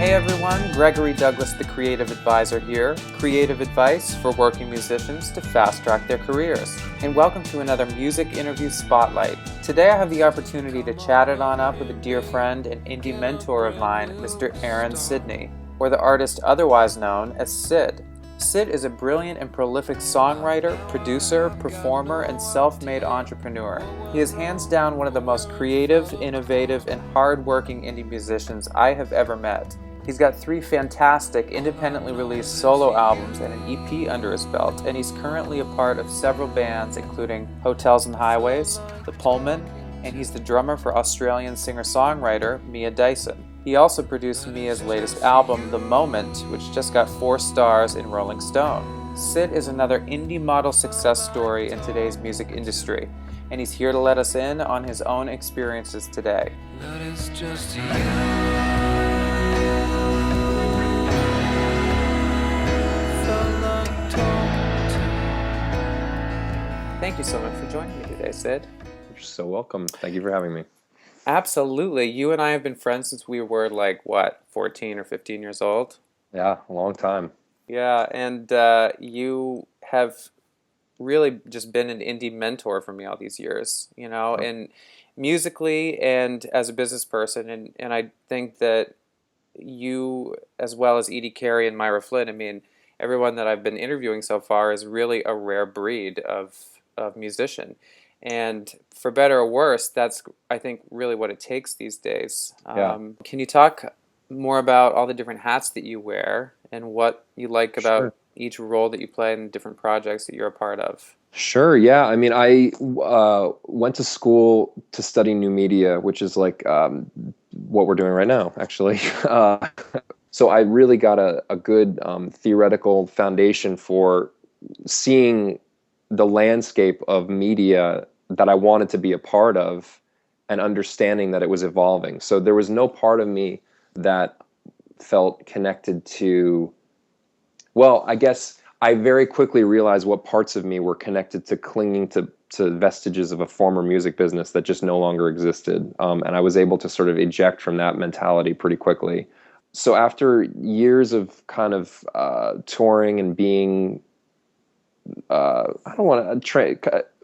Hey everyone, Gregory Douglas, the Creative Advisor here. Creative advice for working musicians to fast-track their careers. And welcome to another Music Interview Spotlight. Today I have the opportunity to chat it on up with a dear friend and indie mentor of mine, Mr. Erin Sidney, or the artist otherwise known as Syd. Syd is a brilliant and prolific songwriter, producer, performer, and self-made entrepreneur. He is hands down one of the most creative, innovative, and hard-working indie musicians I have ever met. He's got 3 fantastic independently released solo albums and an EP under his belt, and he's currently a part of several bands including Hotels and Highways, the Pullmen, and he's the drummer for Australian singer-songwriter Mia Dyson. He also produced Mia's latest album, The Moment, which just got 4 stars in Rolling Stone. Syd is another indie model success story in today's music industry, and he's here to let us in on his own experiences today. That is just you. Thank you so much for joining me today, Syd. You're so welcome. Thank you for having me. Absolutely. You and I have been friends since we were 14 or 15 years old? Yeah, a long time. Yeah, and you have really just been an indie mentor for me all these years, and musically and as a business person. And I think that you, as well as Edie Carey and Myra Flynn, everyone that I've been interviewing so far is really a rare breed of musician. And for better or worse, that's, I think, really what it takes these days. Can you talk more about all the different hats that you wear and what you like about each role that you play in different projects that you're a part of? Sure, yeah. I went to school to study new media, which is what we're doing right now, actually. So I really got a good theoretical foundation for seeing the landscape of media that I wanted to be a part of and understanding that it was evolving. So there was no part of me that felt connected to, I guess I very quickly realized what parts of me were connected to clinging to vestiges of a former music business that just no longer existed. And I was able to sort of eject from that mentality pretty quickly. So after years of kind of touring and being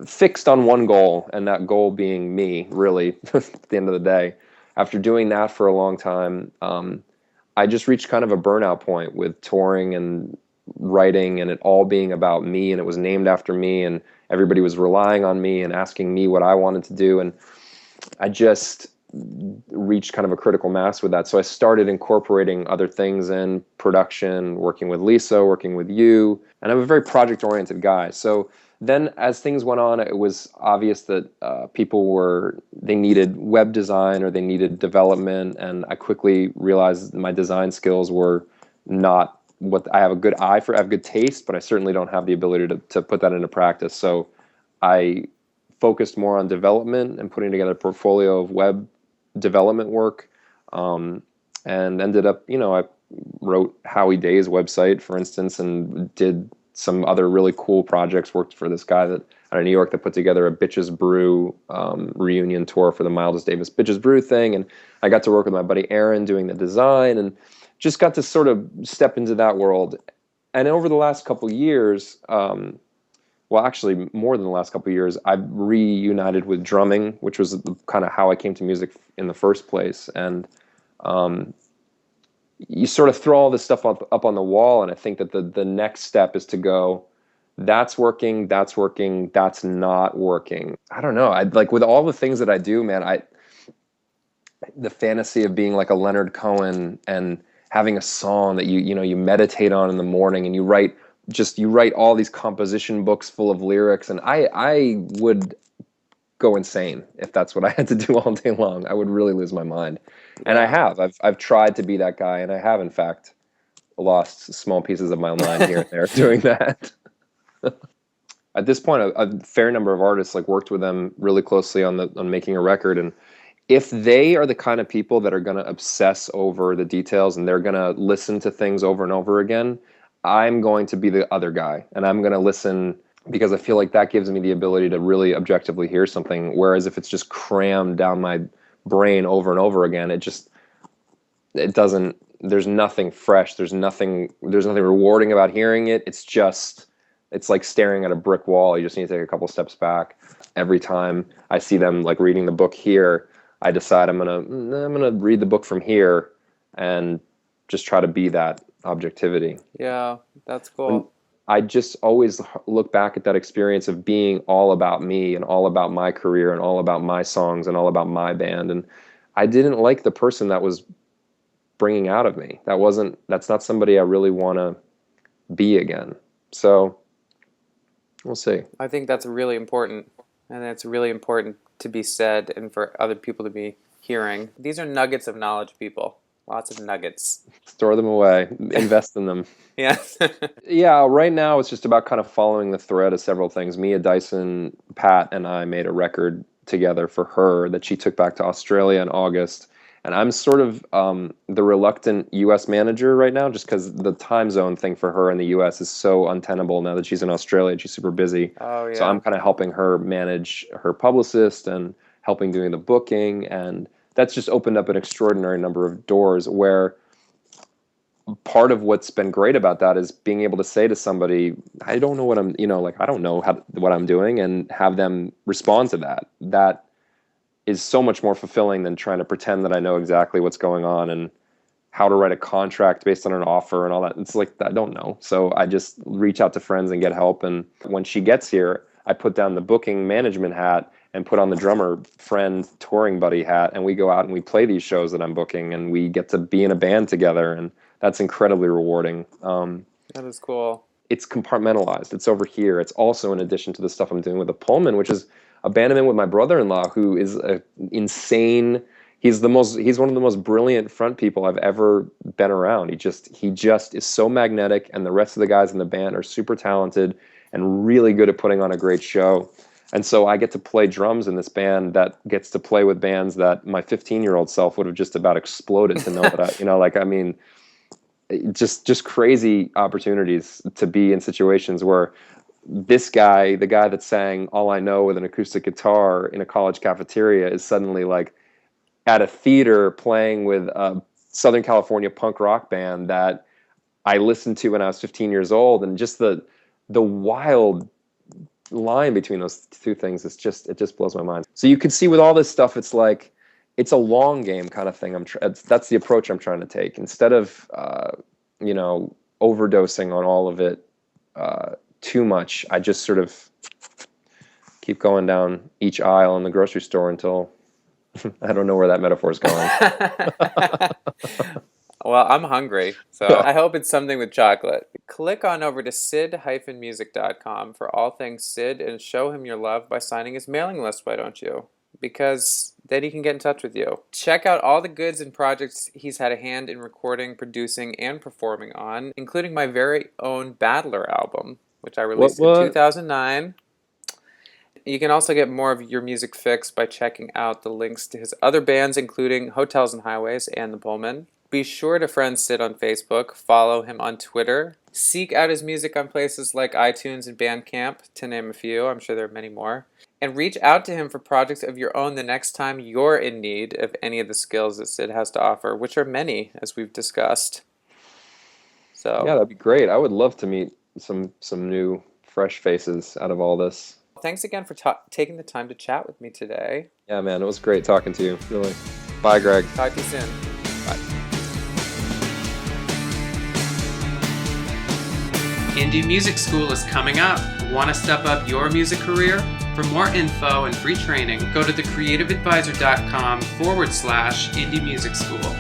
fixed on one goal, and that goal being me, really, at the end of the day. After doing that for a long time, I just reached kind of a burnout point with touring and writing and it all being about me, and it was named after me, and everybody was relying on me and asking me what I wanted to do, and I just reached kind of a critical mass with that. So I started incorporating other things in production, working with Lisa, working with you, and I'm a very project-oriented guy. So then as things went on, it was obvious that they needed web design or they needed development, and I quickly realized my design skills were not what I have a good eye for. I have good taste, but I certainly don't have the ability to put that into practice. So I focused more on development and putting together a portfolio of web development work, and ended up, I wrote Howie Day's website, for instance, and did some other really cool projects, worked for this guy out of New York that put together a Bitches Brew reunion tour for the Miles Davis Bitches Brew thing, and I got to work with my buddy Aaron doing the design, and just got to sort of step into that world. And over the last couple years, actually more than the last couple of years, I've reunited with drumming, which was kind of how I came to music in the first place. And you sort of throw all this stuff up on the wall, and I think that the next step is to go, that's working, that's not working. I don't know. With all the things that I do, man, the fantasy of being like a Leonard Cohen and having a song that you meditate on in the morning, and you write all these composition books full of lyrics, and I would go insane if that's what I had to do all day long. I would really lose my mind. And I have. I've tried to be that guy, and I have, in fact, lost small pieces of my mind here and there doing that. At this point, a fair number of artists worked with them really closely on making a record, and if they are the kind of people that are going to obsess over the details and they're going to listen to things over and over again, I'm going to be the other guy, and I'm going to listen because I feel like that gives me the ability to really objectively hear something. Whereas if it's just crammed down my brain over and over again, it doesn't there's nothing fresh. There's nothing rewarding about hearing it. It's like staring at a brick wall. You just need to take a couple steps back. Every time I see them like reading the book here, I decide I'm gonna read the book from here and just try to be that objectivity. Yeah, that's cool. I just always look back at that experience of being all about me and all about my career and all about my songs and all about my band. And I didn't like the person that was bringing out of me. That's not somebody I really want to be again. So we'll see. I think that's really important, and it's really important to be said and for other people to be hearing. These are nuggets of knowledge, people. Lots of nuggets. Store them away. Invest in them. Yeah. Yeah, right now it's just about kind of following the thread of several things. Mia Dyson, Pat, and I made a record together for her that she took back to Australia in August. And I'm sort of the reluctant U.S. manager right now, just because the time zone thing for her in the U.S. is so untenable now that she's in Australia and she's super busy. Oh, yeah. So I'm kind of helping her manage her publicist and helping doing the booking, and that's just opened up an extraordinary number of doors where part of what's been great about that is being able to say to somebody, I don't know what I'm, I don't know what I'm doing, and have them respond to that. That is so much more fulfilling than trying to pretend that I know exactly what's going on and how to write a contract based on an offer and all that. It's like, I don't know. So I just reach out to friends and get help. And when she gets here, I put down the booking management hat and put on the drummer friend touring buddy hat, and we go out and we play these shows that I'm booking, and we get to be in a band together, and that's incredibly rewarding. That is cool. It's compartmentalized. It's over here. It's also in addition to the stuff I'm doing with the Pullmen, which is a band I'm in with my brother-in-law, who is insane. He's one of the most brilliant front people I've ever been around. He just is so magnetic, and the rest of the guys in the band are super talented and really good at putting on a great show. And so I get to play drums in this band that gets to play with bands that my 15-year-old self would have just about exploded to know that just crazy opportunities to be in situations where this guy, the guy that sang All I Know with an acoustic guitar in a college cafeteria, is suddenly like at a theater playing with a Southern California punk rock band that I listened to when I was 15 years old. And just the wild line between those two things, it just blows my mind. So you can see with all this stuff, it's like, it's a long game kind of thing. That's the approach I'm trying to take. Instead of, overdosing on all of it too much, I just sort of keep going down each aisle in the grocery store until I don't know where that metaphor is going. Well, I'm hungry, so I hope it's something with chocolate. Click on over to syd-music.com for all things Syd, and show him your love by signing his mailing list, why don't you? Because then he can get in touch with you. Check out all the goods and projects he's had a hand in recording, producing, and performing on, including my very own Battler album, which I released in 2009. You can also get more of your music fix by checking out the links to his other bands, including Hotels and Highways and the Pullmen. Be sure to friend Syd on Facebook, follow him on Twitter, seek out his music on places like iTunes and Bandcamp, to name a few. I'm sure there are many more. And reach out to him for projects of your own the next time you're in need of any of the skills that Syd has to offer, which are many, as we've discussed. So yeah, that'd be great. I would love to meet some new, fresh faces out of all this. Thanks again for taking the time to chat with me today. Yeah, man, it was great talking to you, really. Bye, Greg. Talk to you soon. Bye. Indie Music School is coming up. Want to step up your music career? For more info and free training, go to thecreativeadvisor.com/Indie Music School.